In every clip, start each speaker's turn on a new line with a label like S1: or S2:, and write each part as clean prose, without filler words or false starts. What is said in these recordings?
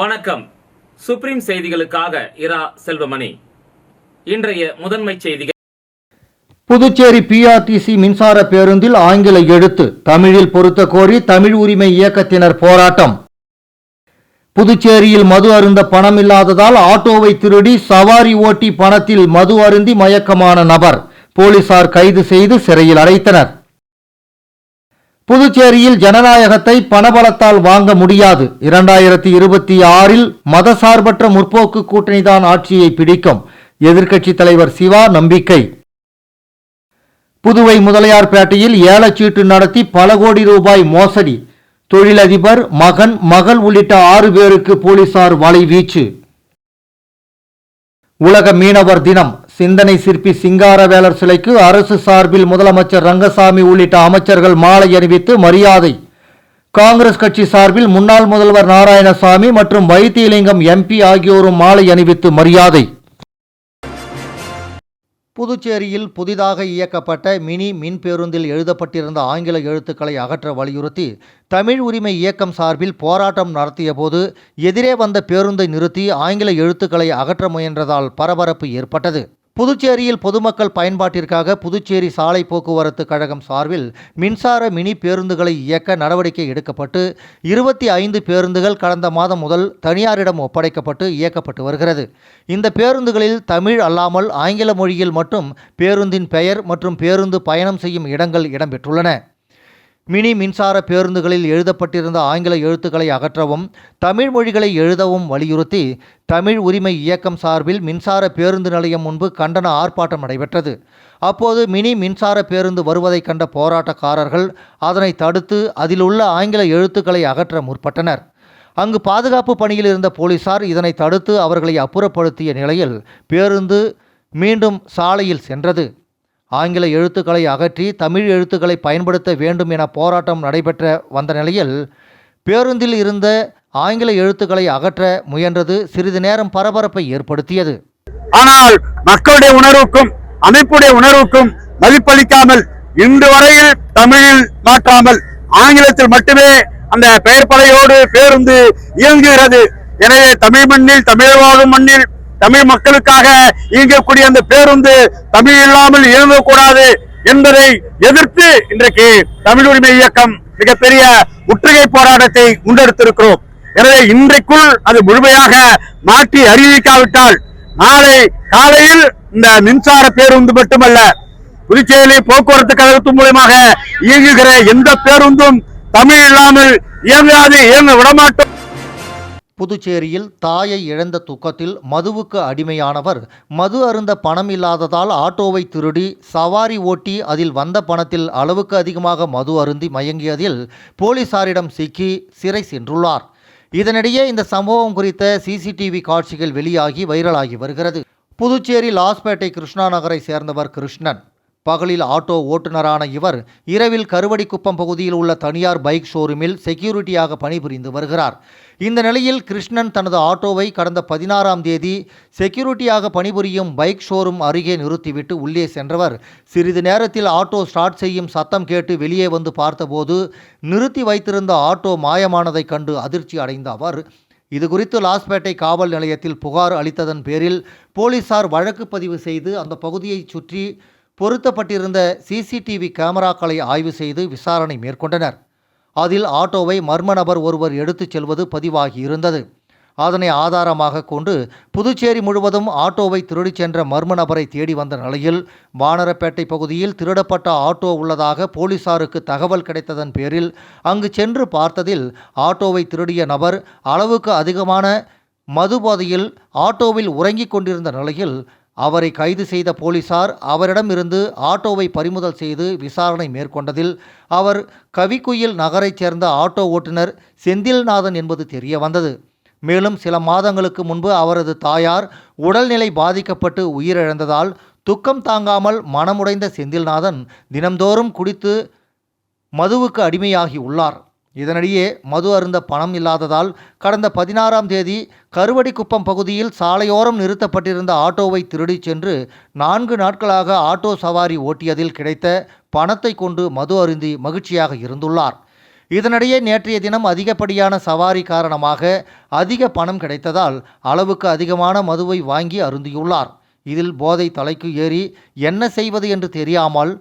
S1: வணக்கம். சுப்ரீம் செய்திகளுக்காக இரா செல்வமணி. இன்றைய முதன்மை செய்திகள்.
S2: புதுச்சேரி பிஆர்டிசி மின்சார பேருந்தில் ஆங்கில எழுத்து தமிழில் பொருத்த கோரி தமிழ் உரிமை இயக்கத்தினர் போராட்டம். புதுச்சேரியில் மது அருந்த பணம் இல்லாததால் ஆட்டோவை திருடி சவாரி ஓட்டி பணத்தில் மது அருந்தி மயக்கமான நபர் போலீசார் கைது செய்து சிறையில் அடைத்தனர். புதுச்சேரியில் ஜனநாயகத்தை பணபலத்தால் வாங்க முடியாது. 2026 மதசார்பற்ற முற்போக்கு கூட்டணிதான் ஆட்சியை பிடிக்கும். எதிர்க்கட்சித் தலைவர் சிவா நம்பிக்கை. புதுவை முதலியார்பேட்டையில் ஏலச்சீட்டு நடத்தி பல கோடி ரூபாய் மோசடி. தொழிலதிபர் மகள் உள்ளிட்ட 6 பேருக்கு போலீசார் வலைவீச்சு. உலக மீனவர் தினம். சிந்தனை சிற்பி சிங்காரவேலர் சிலைக்கு அரசு சார்பில் முதலமைச்சர் ரங்கசாமி உள்ளிட்ட அமைச்சர்கள் மாலை அணிவித்து மரியாதை. காங்கிரஸ் கட்சி சார்பில் முன்னாள் முதல்வர் நாராயணசாமி மற்றும் வைத்தியலிங்கம் எம்பி ஆகியோரும் மாலை அணிவித்து மரியாதை. புதுச்சேரியில் புதிதாக இயக்கப்பட்ட மினி மின் பேருந்தில் எழுதப்பட்டிருந்த ஆங்கில எழுத்துக்களை அகற்ற வலியுறுத்தி தமிழ் உரிமை இயக்கம் சார்பில் போராட்டம் நடத்திய போது எதிரே வந்த பேருந்தை நிறுத்தி ஆங்கில எழுத்துக்களை அகற்ற முயன்றதால் பரபரப்பு ஏற்பட்டது. புதுச்சேரியில் பொதுமக்கள் பயன்பாட்டிற்காக புதுச்சேரி சாலை போக்குவரத்து கழகம் சார்பில் மின்சார மினி பேருந்துகளை இயக்க நடவடிக்கை எடுக்கப்பட்டு 25 பேருந்துகள் கடந்த மாதம் முதல் தனியாரிடம் ஒப்படைக்கப்பட்டு இயக்கப்பட்டு வருகிறது. இந்த பேருந்துகளில் தமிழ் அல்லாமல் ஆங்கில மொழியில் மட்டும் பேருந்தின் பெயர் மற்றும் பேருந்து பயணம் செய்யும் இடங்கள் இடம்பெற்றுள்ளன. மினி மின்சார பேருந்துகளில் எழுதப்பட்டிருந்த ஆங்கில எழுத்துக்களை அகற்றவும் தமிழ் மொழிகளை எழுதவும் வலியுறுத்தி தமிழ் உரிமை இயக்கம் சார்பில் மின்சார பேருந்து நிலையம் முன்பு கண்டன ஆர்ப்பாட்டம் நடைபெற்றது. அப்போது மினி மின்சார பேருந்து வருவதை கண்ட போராட்டக்காரர்கள் அதனை தடுத்து அதில் உள்ள ஆங்கில எழுத்துக்களை அகற்ற முற்பட்டனர். அங்கு பாதுகாப்பு பணியில் இருந்த போலீசார் இதனை தடுத்து அவர்களை அப்புறப்படுத்திய நிலையில் பேருந்து மீண்டும் சாலையில் சென்றது. ஆங்கில எழுத்துக்களை அகற்றி தமிழ் எழுத்துக்களை பயன்படுத்த வேண்டும் என போராட்டம் நடைபெற்ற வந்த நிலையில் பேருந்தில் இருந்த ஆங்கில எழுத்துக்களை அகற்ற முயன்றது சிறிது நேரம் பரபரப்பை ஏற்படுத்தியது.
S3: ஆனால் மக்களுடைய உணர்வுக்கும் அமைப்புடைய உணர்வுக்கும் மதிப்பளிக்காமல் இன்று வரையில் தமிழில் மாற்றாமல் ஆங்கிலத்தில் மட்டுமே அந்த பெயர் பலகையோடு பேருந்து இயங்குகிறது. எனவே தமிழ் மண்ணில் தமிழ் வாழும் மண்ணில் தமிழ் மக்களுக்காக இயங்கக்கூடிய அந்த பேருந்து தமிழ் இல்லாமல் இயங்கக்கூடாது என்பதை எதிர்த்து இன்றைக்கு தமிழ் உரிமை இயக்கம் மிகப்பெரிய முற்றுகை போராட்டத்தை முன்னெடுத்திருக்கிறோம். எனவே இன்றைக்குள் அது முழுமையாக மாற்றி அறிவிக்காவிட்டால் நாளை காலையில் இந்த மின்சார பேருந்து மட்டுமல்ல புதுச்சேரி போக்குவரத்து கழகத்தின் மூலமாக இயங்குகிற எந்த பேருந்தும் தமிழ் இல்லாமல் இயங்க விடமாட்டோம்.
S2: புதுச்சேரியில் தாயை இழந்த துக்கத்தில் மதுவுக்கு அடிமையானவர் மது அருந்த பணம் இல்லாததால் ஆட்டோவை திருடி சவாரி ஓட்டி அதில் வந்த பணத்தில் அளவுக்கு அதிகமாக மது அருந்தி மயங்கியதில் போலீசாரிடம் சிக்கி சிறை சென்றுள்ளார். இதனிடையே இந்த சம்பவம் குறித்த சிசிடிவி காட்சிகள் வெளியாகி வைரலாகி வருகிறது. புதுச்சேரி லாஸ்பேட்டை கிருஷ்ணா நகரை சேர்ந்தவர் கிருஷ்ணன். பகலில் ஆட்டோ ஓட்டுநரான இவர் இரவில் கருவடிக்குப்பம் பகுதியில் உள்ள தனியார் பைக் ஷோரூமில் செக்யூரிட்டியாக பணிபுரிந்து வருகிறார். இந்த நிலையில் கிருஷ்ணன் தனது ஆட்டோவை கடந்த 16ஆம் தேதி செக்யூரிட்டியாக பணிபுரியும் பைக் ஷோரூம் அருகே நிறுத்திவிட்டு உள்ளே சென்றவர் சிறிது நேரத்தில் ஆட்டோ ஸ்டார்ட் செய்யும் சத்தம் கேட்டு வெளியே வந்து பார்த்தபோது நிறுத்தி வைத்திருந்த ஆட்டோ மாயமானதைக் கண்டு அதிர்ச்சி அடைந்த அவர் இதுகுறித்து லாஸ்பேட்டை காவல் நிலையத்தில் புகார் அளித்ததன் பேரில் போலீசார் வழக்கு பதிவு செய்து அந்த பகுதியை சுற்றி பொருத்தப்பட்டிருந்த சிசிடிவி கேமராக்களை ஆய்வு செய்து விசாரணை மேற்கொண்டனர். அதில் ஆட்டோவை மர்ம நபர் ஒருவர் எடுத்துச் செல்வது பதிவாகி இருந்தது. அதனை ஆதாரமாக கொண்டு புதுச்சேரி முழுவதும் ஆட்டோவை திருடிச் சென்ற மர்ம நபரை தேடி வந்த நிலையில் வானரப்பேட்டை பகுதியில் திருடப்பட்ட ஆட்டோ உள்ளதாக போலீசாருக்கு தகவல் கிடைத்ததன் பேரில் அங்கு சென்று பார்த்ததில் ஆட்டோவை திருடிய நபர் அளவுக்கு அதிகமான மது போதையில் ஆட்டோவில் உறங்கிக் கொண்டிருந்த நிலையில் அவரை கைது செய்த போலீசார் அவரிடமிருந்து ஆட்டோவை பறிமுதல் செய்து விசாரணை மேற்கொண்டதில் அவர் கவிக்குயில் நகரைச் சேர்ந்த ஆட்டோ ஓட்டுநர் செந்தில்நாதன் என்பது தெரிய வந்தது. மேலும் சில மாதங்களுக்கு முன்பு அவரது தாயார் உடல்நிலை பாதிக்கப்பட்டு உயிரிழந்ததால் துக்கம் தாங்காமல் மனமுடைந்த செந்தில்நாதன் தினம்தோறும் குடித்து மதுவுக்கு அடிமையாகி உள்ளார். இதனிடையே மது அருந்த பணம் இல்லாததால் கடந்த 16ஆம் தேதி கருவடிக்குப்பம் பகுதியில் சாலையோரம் நிறுத்தப்பட்டிருந்த ஆட்டோவை திருடிச் சென்று 4 நாட்களாக ஆட்டோ சவாரி ஓட்டியதில் கிடைத்த பணத்தை கொண்டு மது அருந்தி மகிழ்ச்சியாக இருந்துள்ளார். இதனிடையே நேற்றைய தினம் அதிகப்படியான சவாரி காரணமாக அதிக பணம் கிடைத்ததால் அளவுக்கு அதிகமான மதுவை வாங்கி அருந்தியுள்ளார். இதில் போதை தலைக்கு ஏறி என்ன செய்வது என்று தெரியாமல்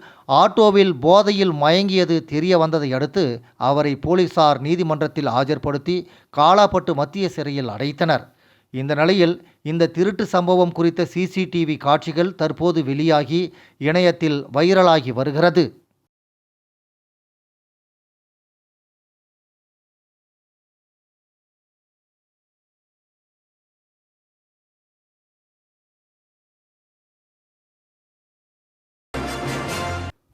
S2: ஆட்டோவில் போதையில் மயங்கியது தெரிய வந்ததை அடுத்து அவரை போலீசார் நீதிமன்றத்தில் ஆஜர்படுத்தி காலாப்பட்டு மத்திய சிறையில் அடைத்தனர். இந்த நிலையில் இந்த திருட்டு சம்பவம் குறித்த சிசிடிவி காட்சிகள் தற்போது வெளியாகி இணையத்தில் வைரலாகி வருகிறது.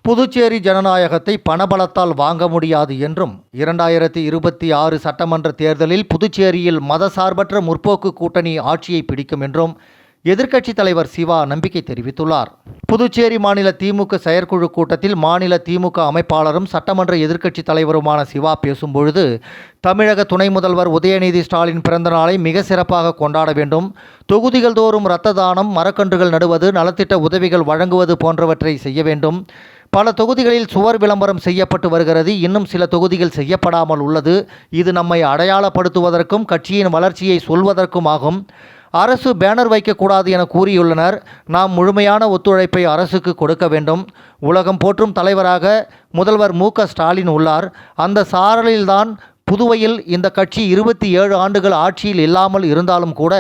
S2: புதுச்சேரி ஜனநாயகத்தை பணபலத்தால் வாங்க முடியாது என்றும் 2026 சட்டமன்ற தேர்தலில் புதுச்சேரியில் மதசார்பற்ற முற்போக்கு கூட்டணி ஆட்சியை பிடிக்கும் என்றும் எதிர்க்கட்சித் தலைவர் சிவா நம்பிக்கை தெரிவித்துள்ளார். புதுச்சேரி மாநில திமுக செயற்குழு கூட்டத்தில் மாநில திமுக அமைப்பாளரும் சட்டமன்ற எதிர்க்கட்சித் தலைவருமான சிவா பேசும்பொழுது, தமிழக துணை முதல்வர் உதயநிதி ஸ்டாலின் பிறந்த நாளை மிக சிறப்பாக கொண்டாட வேண்டும், தொகுதிகள் தோறும் இரத்த தானம், மரக்கன்றுகள் நடுவது, நலத்திட்ட உதவிகள் வழங்குவது போன்றவற்றை செய்ய வேண்டும். பல தொகுதிகளில் சுவர் விளம்பரம் செய்யப்பட்டு வருகிறது, இன்னும் சில தொகுதிகள் செய்யப்படாமல் உள்ளது. இது நம்மை அடையாளப்படுத்துவதற்கும் கட்சியின் வளர்ச்சியை சொல்வதற்கும் ஆகும். அரசு பேனர் வைக்கக்கூடாது என கூறியுள்ளனர். நாம் முழுமையான ஒத்துழைப்பை அரசுக்கு கொடுக்க வேண்டும். உலகம் போற்றும் தலைவராக முதல்வர் மு.க.ஸ்டாலின் உள்ளார். அந்த சாரலில்தான் புதுவையில் இந்த கட்சி 27 ஆண்டுகள் ஆட்சியில் இல்லாமல் இருந்தாலும் கூட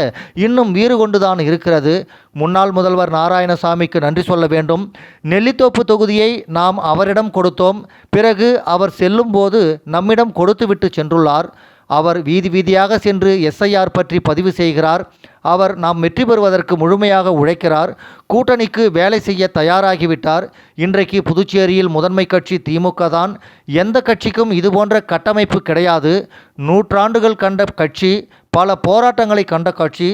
S2: இன்னும் வீறு கொண்டுதான் இருக்கிறது. முன்னாள் முதல்வர் நாராயணசாமிக்கு நன்றி சொல்ல வேண்டும். நெல்லித்தோப்பு தொகுதியை நாம் அவரிடம் கொடுத்தோம். பிறகு அவர் செல்லும் போது நம்மிடம் கொடுத்துவிட்டு சென்றுள்ளார். அவர் வீதி வீதியாக சென்று எஸ்ஐஆர் பற்றி பதிவு செய்கிறார். அவர் நாம் வெற்றி பெறுவதற்கு முழுமையாக உழைக்கிறார். கூட்டணிக்கு வேலை செய்ய தயாராகிவிட்டார். இன்றைக்கு புதுச்சேரியில் முதன்மை கட்சி திமுக தான். எந்த கட்சிக்கும் இதுபோன்ற கட்டமைப்பு கிடையாது. நூற்றாண்டுகள் கண்ட கட்சி, பல போராட்டங்களை கண்ட கட்சி.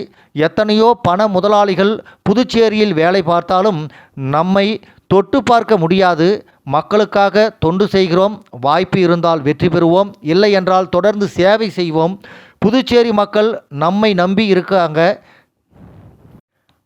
S2: எத்தனையோ பண முதலாளிகள் புதுச்சேரியில் வேலை பார்த்தாலும் நம்மை தொட்டு பார்க்க முடியாது. மக்களுக்காக தொண்டு செய்கிறோம். வாய்ப்பு இருந்தால் வெற்றி பெறுவோம், இல்லை என்றால் தொடர்ந்து சேவை செய்வோம். புதுச்சேரி மக்கள் நம்மை நம்பி இருக்காங்க.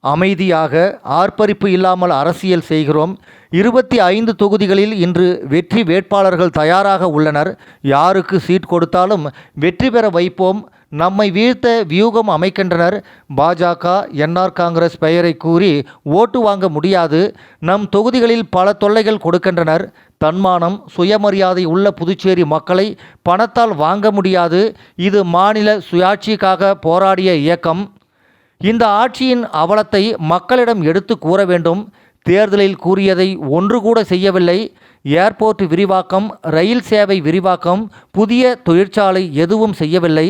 S2: அமைதியாக ஆர்ப்பரிப்பு இல்லாமல் அரசியல் செய்கிறோம். 25 தொகுதிகளில் இன்று வெற்றி வேட்பாளர்கள் தயாராக உள்ளனர். யாருக்கு சீட் கொடுத்தாலும் வெற்றி பெற வைப்போம். நம்மை வீழ்த்த வியூகம் அமைக்கின்றனர். பாஜக, என்ஆர் காங்கிரஸ் பெயரை கூறி ஓட்டு வாங்க முடியாது. நம் தொகுதிகளில் பல தொல்லைகள் கொடுக்கின்றனர். தன்மானம், சுயமரியாதை உள்ள புதுச்சேரி மக்களை பணத்தால் வாங்க முடியாது. இது மாநில சுயாட்சிக்காக போராடிய இயக்கம். இந்த ஆட்சியின் அவலத்தை மக்களிடம் எடுத்து கூற வேண்டும். தேர்தலில் கூறியதை ஒன்று கூட செய்யவில்லை. ஏர்போர்ட் விரிவாக்கம், ரயில் சேவை விரிவாக்கம், புதிய தொழிற்சாலை எதுவும் செய்யவில்லை.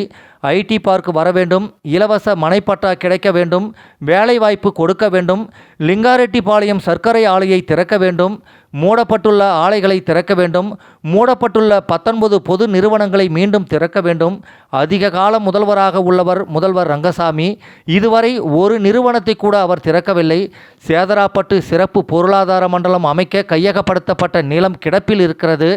S2: ஐடி பார்க் வர வேண்டும். இலவச மனைப்பட்டா கிடைக்க வேண்டும். வேலைவாய்ப்பு கொடுக்க வேண்டும். லிங்காரெட்டிப்பாளையம் சர்க்கரை ஆலையை திறக்க வேண்டும். மூடப்பட்டுள்ள ஆலைகளை திறக்க வேண்டும். மூடப்பட்டுள்ள 19 பொது நிறுவனங்களை மீண்டும் திறக்க வேண்டும். அதிக காலம் முதல்வராக உள்ளவர் முதல்வர் ரங்கசாமி. இதுவரை ஒரு நிறுவனத்தை கூட அவர் திறக்கவில்லை. சேதராப்பட்டு சிறப்பு பொருளாதார மண்டலம் அமைக்க கையகப்படுத்தப்பட்ட நிலம் கிடப்பில் இருக்கிறது.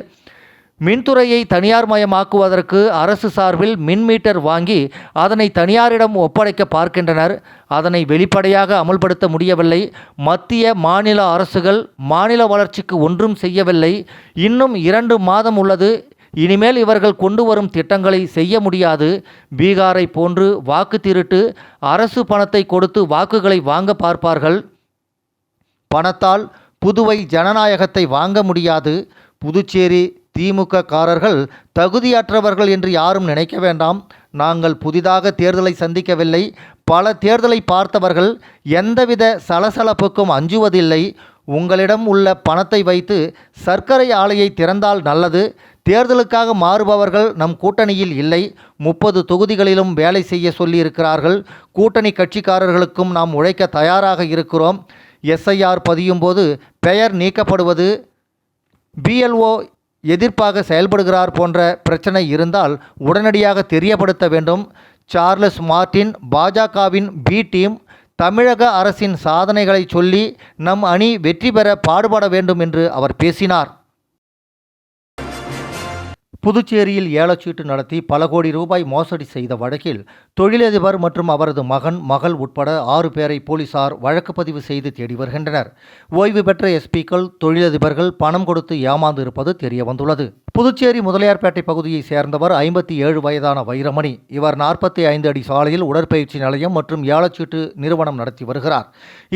S2: மின்துறையை தனியார் மயமாக்குவதற்கு அரசு சார்பில் மின் மீட்டர் வாங்கி அதனை தனியாரிடம் ஒப்படைக்க பார்க்கின்றனர். அதனை வெளிப்படையாக அமல்படுத்த முடியவில்லை. மத்திய மாநில அரசுகள் மாநில வளர்ச்சிக்கு ஒன்றும் செய்யவில்லை. இன்னும் 2 மாதம் உள்ளது. இனிமேல் இவர்கள் கொண்டு வரும் திட்டங்களை செய்ய முடியாது. பீகாரை போன்று வாக்கு திருட்டு, அரசு பணத்தை கொடுத்து வாக்குகளை வாங்க பார்ப்பார்கள். பணத்தால் புதுவை ஜனநாயகத்தை வாங்க முடியாது. புதுச்சேரி திமுக காரர்கள் தகுதியற்றவர்கள் என்று யாரும் நினைக்க வேண்டாம். நாங்கள் புதிதாக தேர்தலை சந்திக்கவில்லை. பல தேர்தலை பார்த்தவர்கள். எந்தவித சலசலப்புக்கும் அஞ்சுவதில்லை. உங்களிடம் உள்ள பணத்தை வைத்து சர்க்கரை ஆலையை திறந்தால் நல்லது. தேர்தலுக்காக மாறுபவர்கள் நம் கூட்டணியில் இல்லை. 30 தொகுதிகளிலும் வேலை செய்ய சொல்லியிருக்கிறார்கள். கூட்டணி கட்சிக்காரர்களுக்கும் நாம் உழைக்க தயாராக இருக்கிறோம். எஸ்ஐஆர் பதியும் போது பெயர் நீக்கப்படுவது, பிஎல்ஓ எதிர்ப்பாக செயல்படுகிறார் போன்ற பிரச்சனை இருந்தால் உடனடியாக தெரியப்படுத்த வேண்டும். சார்லஸ் மார்டின், பாஜகவின் பி டீம், தமிழக அரசின் சாதனைகளை சொல்லி நம் அணி வெற்றி பெற பாடுபட வேண்டும் என்று அவர் பேசினார். புதுச்சேரியில் ஏலச்சீட்டு நடத்தி பல கோடி ரூபாய் மோசடி செய்த வழக்கில் தொழிலதிபர் மற்றும் அவரது மகன், மகள் உட்பட 6 பேரை போலீசார் வழக்கு பதிவு செய்து தேடி வருகின்றனர். ஓய்வு பெற்ற எஸ்பிக்கள், தொழிலதிபர்கள் பணம் கொடுத்து ஏமாந்து இருப்பது தெரிய வந்துள்ளது. புதுச்சேரி முதலியார்பேட்டை பகுதியைச் சேர்ந்தவர் 57 வயதான வைரமணி. இவர் 45 அடி சாலையில் உடற்பயிற்சி நிலையம் மற்றும் ஏலச்சீட்டு நிறுவனம் நடத்தி வருகிறார்.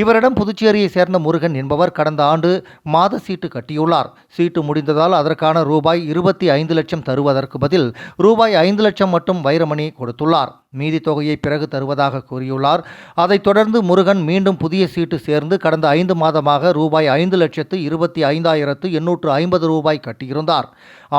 S2: இவரிடம் புதுச்சேரியைச் சேர்ந்த முருகன் என்பவர் கடந்த ஆண்டு மாத சீட்டு கட்டியுள்ளார். சீட்டு முடிந்ததால் அதற்கான ரூபாய் 25 லட்சம் தருவதற்கு பதில் ரூபாய் 5 லட்சம் மட்டும் வைரமணி கொடுத்துள்ளார். மீதி தொகையை பிறகு தருவதாக கூறியுள்ளார். அதைத் தொடர்ந்து முருகன் மீண்டும் புதிய சீட்டு சேர்ந்து கடந்த 5 மாதமாக ரூபாய் 5,25,850 ரூபாய் கட்டியிருந்தார்.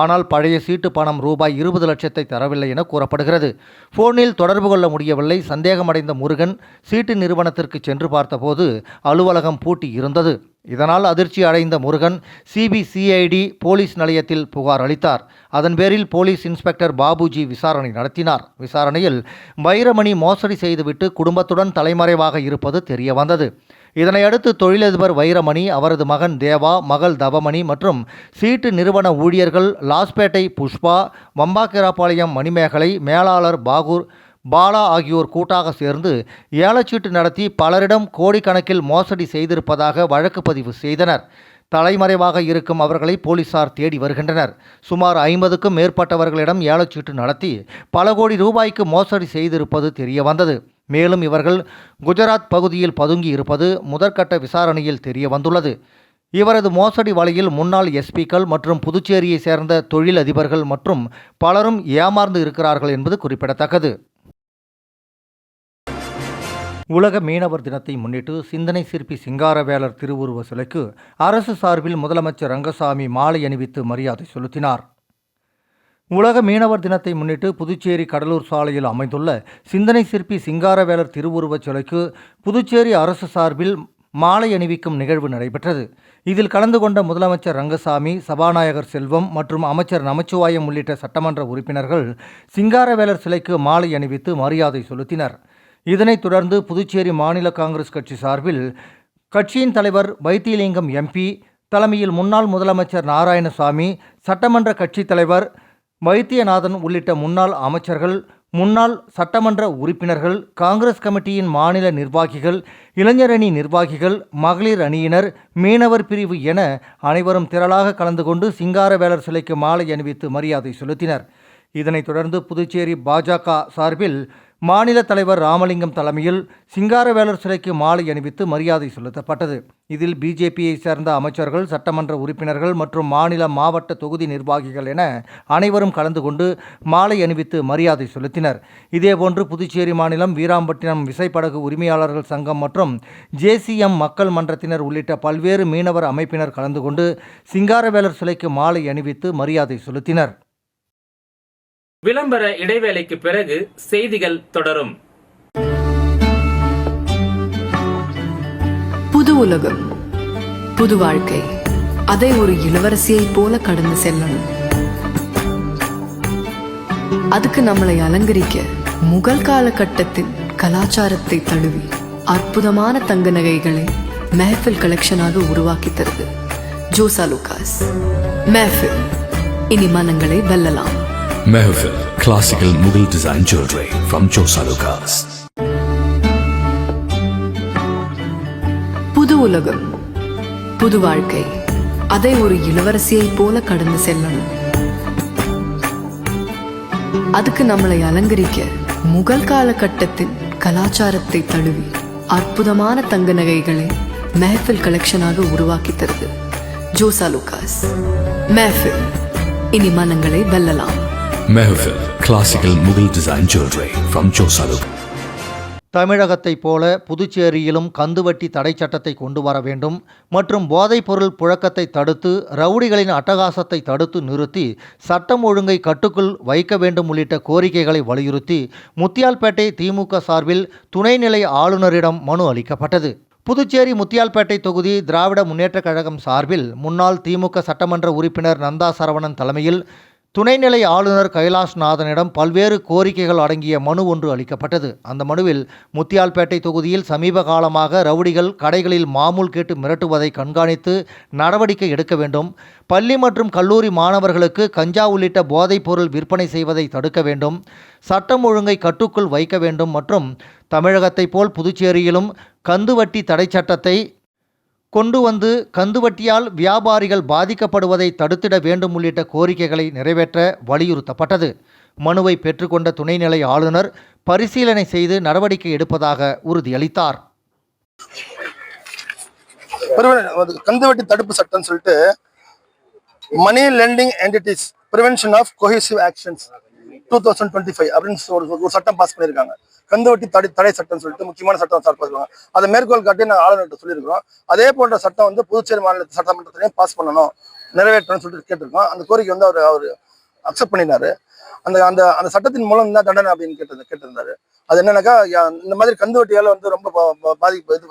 S2: ஆனால் பழைய சீட்டு பணம் ரூபாய் 20 லட்சத்தை தரவில்லை என கூறப்படுகிறது. போனில் தொடர்பு கொள்ள முடியவில்லை. சந்தேகமடைந்த முருகன் சீட்டு நிறுவனத்திற்கு சென்று பார்த்தபோது அலுவலகம் பூட்டி இருந்தது. இதனால் அதிர்ச்சி அடைந்த முருகன் சிபிசிஐடி போலீஸ் நிலையத்தில் புகார் அளித்தார். அதன் பேரில் போலீஸ் இன்ஸ்பெக்டர் பாபுஜி விசாரணை நடத்தினார். விசாரணையில் வைரமணி மோசடி செய்துவிட்டு குடும்பத்துடன் தலைமறைவாக இருப்பது தெரிய வந்தது. இதனையடுத்து தொழிலதிபர் வைரமணி, அவரது மகன் தேவா, மகள் தவமணி மற்றும் சீட்டு நிறுவன ஊழியர்கள் லாஸ்பேட்டை புஷ்பா, வம்பாக்கிராபாளையம் மணிமேகலை, மேலாளர் பாலா ஆகியோர் கூட்டாக சேர்ந்து ஏலச்சீட்டு நடத்தி பலரிடம் கோடிக்கணக்கில் மோசடி செய்திருப்பதாக வழக்கு பதிவு செய்தனர். தலைமறைவாக இருக்கும் அவர்களை போலீசார் தேடி வருகின்றனர். சுமார் 50க்கும் மேற்பட்டவர்களிடம் ஏலச்சீட்டு நடத்தி பல கோடி ரூபாய்க்கு மோசடி செய்திருப்பது தெரிய வந்தது. மேலும் இவர்கள் குஜராத் பகுதியில் பதுங்கி இருப்பது முதற்கட்ட விசாரணையில் தெரிய வந்துள்ளது. இவரது மோசடி வலையில் முன்னாள் எஸ்பிக்கள் மற்றும் புதுச்சேரியை சேர்ந்த தொழில் அதிபர்கள் மற்றும் பலரும் ஏமாந்து இருக்கிறார்கள் என்பது குறிப்பிடத்தக்கது. உலக மீனவர் தினத்தை முன்னிட்டு சிந்தனை சிற்பி சிங்காரவேலர் திருவுருவ சிலைக்கு அரசு சார்பில் முதலமைச்சர் ரங்கசாமி மாலை அணிவித்து மரியாதை செலுத்தினார். உலக மீனவர் தினத்தை முன்னிட்டு புதுச்சேரி கடலூர் சாலையில் அமைந்துள்ள சிந்தனை சிற்பி சிங்காரவேலர் திருவுருவச் சிலைக்கு புதுச்சேரி அரசு சார்பில் மாலை அணிவிக்கும் நிகழ்வு நடைபெற்றது. இதில் கலந்து கொண்ட முதலமைச்சர் ரங்கசாமி, சபாநாயகர் செல்வம் மற்றும் அமைச்சர் நமச்சிவாயம் உள்ளிட்ட சட்டமன்ற உறுப்பினர்கள் சிங்காரவேலர் சிலைக்கு மாலை அணிவித்து மரியாதை செலுத்தினர். இதனைத் தொடர்ந்து புதுச்சேரி மாநில காங்கிரஸ் கட்சி சார்பில் கட்சியின் தலைவர் வைத்திலிங்கம் எம்பி தலைமையில் முன்னாள் முதலமைச்சர் நாராயணசாமி, சட்டமன்ற கட்சித் தலைவர் வைத்தியநாதன் உள்ளிட்ட முன்னாள் அமைச்சர்கள், முன்னாள் சட்டமன்ற உறுப்பினர்கள், காங்கிரஸ் கமிட்டியின் மாநில நிர்வாகிகள், இளைஞரணி நிர்வாகிகள், மகளிர் அணியினர், மீனவர் பிரிவு என அனைவரும் திரளாக கலந்து கொண்டு சிங்காரவேலர் சிலைக்கு மாலை அணிவித்து மரியாதை செலுத்தினர். இதனைத் தொடர்ந்து புதுச்சேரி பாஜக சார்பில் மாநில தலைவர் ராமலிங்கம் தலைமையில் சிங்காரவேலர் சிலைக்கு மாலை அணிவித்து மரியாதை செலுத்தப்பட்டது. இதில் பிஜேபியை சேர்ந்த அமைச்சர்கள், சட்டமன்ற உறுப்பினர்கள் மற்றும் மாநில மாவட்ட தொகுதி நிர்வாகிகள் என அனைவரும் கலந்து கொண்டு மாலை அணிவித்து மரியாதை செலுத்தினர். இதேபோன்று புதுச்சேரி மாநிலம் வீராம்பட்டினம் விசைப்படகு உரிமையாளர்கள் சங்கம் மற்றும் ஜேசிஎம் மக்கள் மன்றத்தினர் உள்ளிட்ட பல்வேறு மீனவர் அமைப்பினர் கலந்து கொண்டு சிங்காரவேலர் சிலைக்கு மாலை அணிவித்து மரியாதை செலுத்தினர்.
S1: விளம்பர இடைவேளைக்கு பிறகு செய்திகள் தொடரும்.
S4: புது உலகம், புது வாழ்க்கை, அதை ஒரு இளவரசியைப் போல கடந்து செல்லணும். அதுக்கு நம்மளை அலங்கரிக்க முகல் காலகட்டத்தின் கலாச்சாரத்தை தழுவி அற்புதமான தங்க நகைகளை மெஹஃபில் கலெக்ஷனாக உருவாக்கி தருது ஜோசா லூகாஸ். மெஹஃபில், இனி மனங்களை வெல்லலாம்.
S5: Mehfil, classical Mughal design jewelry from Josa Lucas.
S4: புது உலகம், புது வாழ்க்கை, அதை ஒரு இளவரசியைப் போல கடந்து செல்லணும். அதுக்கு நம்மளை அலங்கரிக்க முகல் காலகட்டத்தின் கலாச்சாரத்தை தழுவி அற்புதமான தங்க நகைகளை மெஹஃபில் கலெக்ஷனாக உருவாக்கி தருது ஜோசா லூகாஸ். மெஹஃபில், இனி மனங்களை வெல்லலாம்.
S5: Mehfil, classical Mughal design jewelry from Josa Lucas.
S2: தமிழகத்தைப் போல புதுச்சேரியிலும் கந்துவட்டி தடை சட்டத்தை கொண்டு வர வேண்டும் மற்றும் போதைப்பொருள் புழக்கத்தை தடுத்து ரவுடிகளின் அட்டகாசத்தை தடுத்து நிறுத்தி சட்டம் ஒழுங்கை கட்டுக்குள் வைக்க வேண்டும் உள்ளிட்ட கோரிக்கைகளை வலியுறுத்தி முத்தியால்பேட்டை திமுக சார்பில் துணைநிலை ஆளுநரிடம் மனு அளிக்கப்பட்டது. புதுச்சேரி முத்தியால்பேட்டை தொகுதி திராவிட முன்னேற்றக் கழகம் சார்பில் முன்னாள் திமுக சட்டமன்ற உறுப்பினர் நந்தா சரவணன் தலைமையில் துணைநிலை ஆளுநர் கைலாஷ்நாதனிடம் பல்வேறு கோரிக்கைகள் அடங்கிய மனு ஒன்று அளிக்கப்பட்டது. அந்த மனுவில் முத்தியால்பேட்டை தொகுதியில் சமீப காலமாக ரவுடிகள் கடைகளில் மாமூல் கேட்டு மிரட்டுவதை கண்காணித்து நடவடிக்கை எடுக்க வேண்டும், பள்ளி மற்றும் கல்லூரி மாணவர்களுக்கு கஞ்சா உள்ளிட்ட போதைப் பொருள் விற்பனை செய்வதை தடுக்க வேண்டும், சட்டம் ஒழுங்கை கட்டுக்குள் வைக்க வேண்டும் மற்றும் தமிழகத்தைப் போல் புதுச்சேரியிலும் கந்துவட்டி தடை சட்டத்தை கொண்டு வந்து கந்துவட்டியால் வியாபாரிகள் பாதிக்கப்படுவதை தடுத்திட வேண்டும் உள்ளிட்ட கோரிக்கைகளை நிறைவேற்ற வலியுறுத்தப்பட்டது. மனுவை பெற்றுக்கொண்ட துணைநிலை ஆளுநர் பரிசீலனை செய்து நடவடிக்கை எடுப்பதாக உறுதியளித்தார்.
S6: கந்துவட்டி தடுப்பு சட்டம் சொல்லிட்டு money lending entities prevention of coercive actions 2025 அப்படின்னு ஒரு சட்டம் பாஸ் பண்ணியிருக்காங்க. கந்துவட்டி தடை சட்டம் சொல்லிட்டு முக்கியமான சட்டம் பண்ணுவாங்க. அதை மேற்கோள் காட்டி நாங்கள் ஆளுநர்கிட்ட சொல்லியிருக்கிறோம். அதே போன்ற சட்டம் வந்து புதுச்சேரி மாநில சட்டமன்றத்திலையும் பாஸ் பண்ணணும், நிறைவேற்றணும்னு சொல்லிட்டு கேட்டிருக்கோம். அந்த கோரிக்கை வந்து அவர் அக்செப்ட் பண்ணினாரு. அந்த அந்த அந்த சட்டத்தின் மூலம் தான் தண்டனை அப்படின்னு கேட்டிருந்தாரு. அது என்னன்னாக்கா, இந்த மாதிரி கந்துவட்டியால வந்து ரொம்ப பாதிப்பு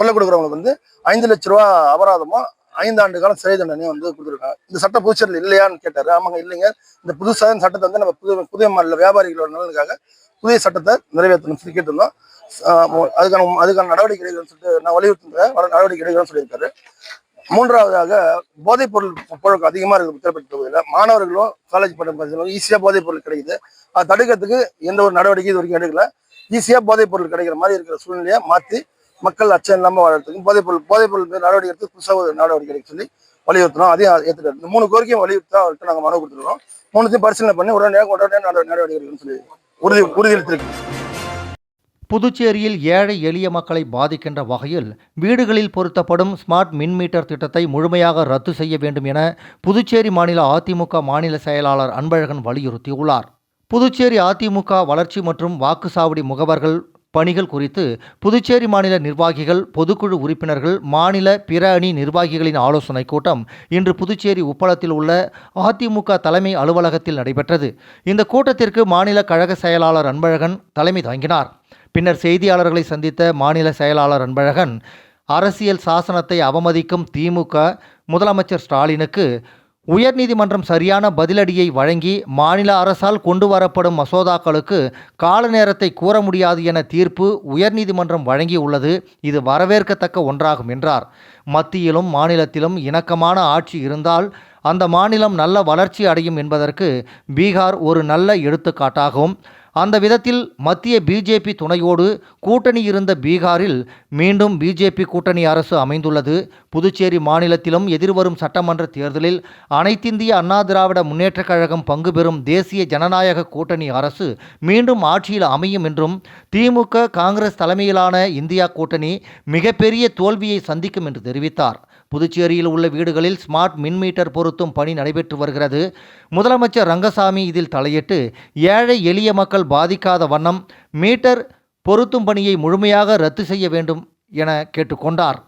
S6: தொல்லை கொடுக்குறவங்களுக்கு வந்து 5 லட்ச ரூபா அபராதமும் 5 ஆண்டு காலம் சிறை தண்டனையும் வந்து கொடுத்துருக்காங்க. இந்த சட்டம் புதுச்சேரியில் இல்லையான்னு கேட்டாரு. ஆமாங்க, இல்லைங்க. இந்த புதுசாக சட்டத்தை வந்து நம்ம புதிய மாநில வியாபாரிகளோட நலனுக்காக புதிய சட்டத்தை நிறைவேற்றணும் சொல்லி கேட்டிருந்தோம். அதுக்கான நடவடிக்கை எடுக்கணும்னு சொல்லிட்டு நான் வலியுறுத்துறேன். நடவடிக்கை எடுக்கணும்னு சொல்லியிருக்காரு. மூன்றாவதாக போதைப் பொருள் புழக்கம் அதிகமாக இருக்குது உத்தரப்பிரதேச தொகுதியில். மாணவர்களும் காலேஜ் படிப்பு ஈஸியாக போதைப் பொருள் கிடைக்குது. அதை தடுக்கிறதுக்கு எந்த ஒரு நடவடிக்கை இது வரைக்கும் எடுக்கல. ஈஸியாக போதைப் பொருள் கிடைக்கிற மாதிரி இருக்கிற சூழ்நிலையை மாற்றி மக்கள் அச்சம் இல்லாமல் வாழறதுக்கும் போதைப் பொருள் நடவடிக்கை எடுத்து புதுசாக ஒரு நடவடிக்கை எடுக்க சொல்லி வலியுறுத்தணும். அதையும் ஏற்றுக்காரு. இந்த 3 கோரிக்கையும் வலியுறுத்தா அவர்கிட்ட நாங்கள் மனு கொடுத்துருக்கோம். 3த்தையும் பரிசீலனை பண்ணி உடனே நடவடிக்கை எடுக்கணும்னு சொல்லி உறுதியளித்திருக்கு.
S2: புதுச்சேரியில் ஏழை எளிய மக்களை பாதிக்கின்ற வகையில் வீடுகளில் பொருத்தப்படும் ஸ்மார்ட் மின் மீட்டர் திட்டத்தை முழுமையாக ரத்து செய்ய வேண்டும் என புதுச்சேரி மாநில அதிமுக மாநில செயலாளர் அன்பழகன் வலியுறுத்தியுள்ளார். புதுச்சேரி அதிமுக வளர்ச்சி மற்றும் வாக்குச்சாவடி முகவர்கள் பணிகள் குறித்து புதுச்சேரி மாநில நிர்வாகிகள், பொதுக்குழு உறுப்பினர்கள், மாநில பிற அணி நிர்வாகிகளின் ஆலோசனைக் கூட்டம் இன்று புதுச்சேரி உப்பளத்தில் உள்ள அதிமுக தலைமை அலுவலகத்தில் நடைபெற்றது. இந்த கூட்டத்திற்கு மாநில கழக செயலாளர் அன்பழகன் தலைமை தாங்கினார். பின்னர் செய்தியாளர்களை சந்தித்த மாநில செயலாளர் அன்பழகன், அரசியல் சாசனத்தை அவமதிக்கும் திமுக முதலமைச்சர் ஸ்டாலினுக்கு உயர்நீதிமன்றம் சரியான பதிலடியை வழங்கி மாநில அரசால் கொண்டு வரப்படும் மசோதாக்களுக்கு கால நேரத்தை கூற முடியாது என தீர்ப்பு உயர்நீதிமன்றம் வழங்கியுள்ளது. இது வரவேற்கத்தக்க ஒன்றாகும் என்றார். மத்தியிலும் மாநிலத்திலும் இணக்கமான ஆட்சி இருந்தால் அந்த மாநிலம் நல்ல வளர்ச்சி அடையும் என்பதற்கு பீகார் ஒரு நல்ல எடுத்துக்காட்டாகும். அந்த விதத்தில் மத்திய பிஜேபி துணையோடு கூட்டணி இருந்த பீகாரில் மீண்டும் பிஜேபி கூட்டணி அரசு அமைந்துள்ளது. புதுச்சேரி மாநிலத்திலும் எதிர்வரும் சட்டமன்ற தேர்தலில் அனைத்திந்திய அண்ணா திராவிட முன்னேற்றக் கழகம் பங்கு பெறும் தேசிய ஜனநாயக கூட்டணி அரசு மீண்டும் ஆட்சியில் அமையும் என்றும், திமுக காங்கிரஸ் தலைமையிலான இந்தியா கூட்டணி மிகப்பெரிய தோல்வியை சந்திக்கும் என்று தெரிவித்தார். புதுச்சேரியில் உள்ள வீடுகளில் ஸ்மார்ட் மின் மீட்டர் பொருத்தும் பணி நடைபெற்று வருகிறது. முதலமைச்சர் ரங்கசாமி இதில் தலையிட்டு ஏழை எளிய மக்கள் பாதிக்காத வண்ணம் மீட்டர் பொருத்தும் பணியை முழுமையாக ரத்து செய்ய வேண்டும் என கேட்டுக்கொண்டார்.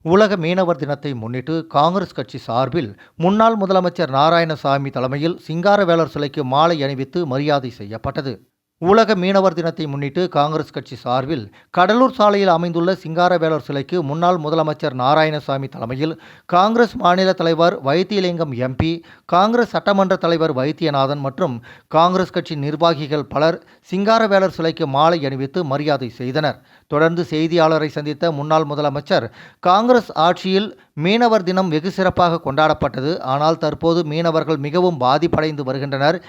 S2: உலக மீனவர் தினத்தை முன்னிட்டு காங்கிரஸ் கட்சி சார்பில் முன்னாள் முதலமைச்சர் நாராயணசாமி தலைமையில் சிங்காரவேலர் சிலைக்கு மாலை அணிவித்து மரியாதை செய்யப்பட்டது. உலக மீனவர் தினத்தை முன்னிட்டு காங்கிரஸ் கட்சி சார்பில் கடலூர் சாலையில் அமைந்துள்ள சிங்காரவேலர் சிலைக்கு முன்னாள் முதலமைச்சர் நாராயணசாமி தலைமையில் காங்கிரஸ் மாநில தலைவர் வைத்தியலிங்கம் எம்பி, காங்கிரஸ் சட்டமன்ற தலைவர் வைத்தியநாதன் மற்றும் காங்கிரஸ் கட்சி நிர்வாகிகள் பலர் சிங்காரவேலர் சிலைக்கு மாலை அணிவித்து மரியாதை செய்தனர். தொடர்ந்து செய்தியாளரை சந்தித்த முன்னாள் முதலமைச்சர், காங்கிரஸ் ஆட்சியில் மீனவர் தினம் வெகு சிறப்பாக கொண்டாடப்பட்டது. ஆனால் தற்போது மீனவர்கள் மிகவும் பாதிப்படைந்து வருகின்றனர்.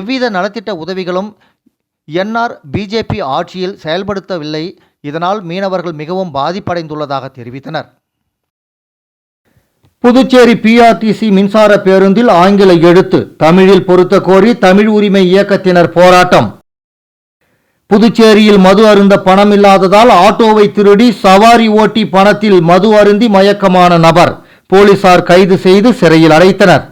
S2: எவ்வித நலத்திட்ட உதவிகளும் என்ஆர் பிஜேபி ஆட்சியில் செயல்படுத்தவில்லை. இதனால் மீனவர்கள் மிகவும் பாதிப்படைந்துள்ளதாக தெரிவித்தனர். புதுச்சேரி பிஆர்டிசி மின்சார பேருந்தில் ஆங்கில எழுத்து தமிழில் பொருத்த கோரி தமிழ் உரிமை இயக்கத்தினர் போராட்டம். புதுச்சேரியில் மது அருந்த பணம் இல்லாததால் ஆட்டோவை திருடி சவாரி ஓட்டி பணத்தில் மது அருந்தி மயக்கமான நபர் போலீசார் கைது செய்து சிறையில் அடைத்தனர்.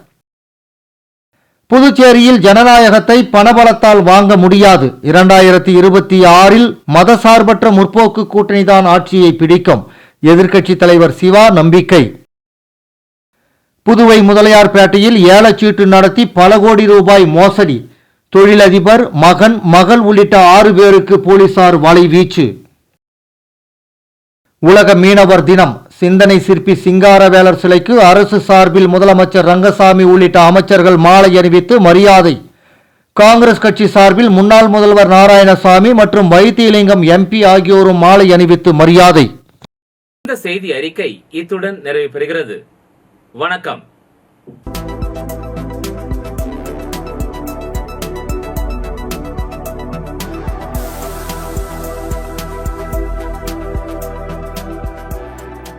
S2: புதுச்சேரியில் ஜனநாயகத்தை பணபலத்தால் வாங்க முடியாது. 2026 மதசார்பற்ற முற்போக்கு கூட்டணிதான் ஆட்சியை பிடிக்கும். எதிர்க்கட்சி தலைவர் சிவா நம்பிக்கை. புதுவை முதலியார்பேட்டையில் ஏலச்சீட்டு நடத்தி பல கோடி ரூபாய் மோசடி. தொழிலதிபர், மகன், மகள் உள்ளிட்ட 6 பேருக்கு போலீசார் வலைவீச்சு. உலக மீனவர் தினம். சிந்தனை சிற்பி சிங்காரவேலர் சிலைக்கு அரசு சார்பில் முதலமைச்சர் ரங்கசாமி உள்ளிட்ட அமைச்சர்கள் மாலை அணிவித்து மரியாதை. காங்கிரஸ் கட்சி சார்பில் முன்னாள் முதல்வர் நாராயணசாமி மற்றும் வைத்தியலிங்கம் எம்பி ஆகியோரும் மாலை அணிவித்து மரியாதை.
S1: இந்த செய்தி அறிக்கை இத்துடன் நிறைவு பெறுகிறது. வணக்கம்.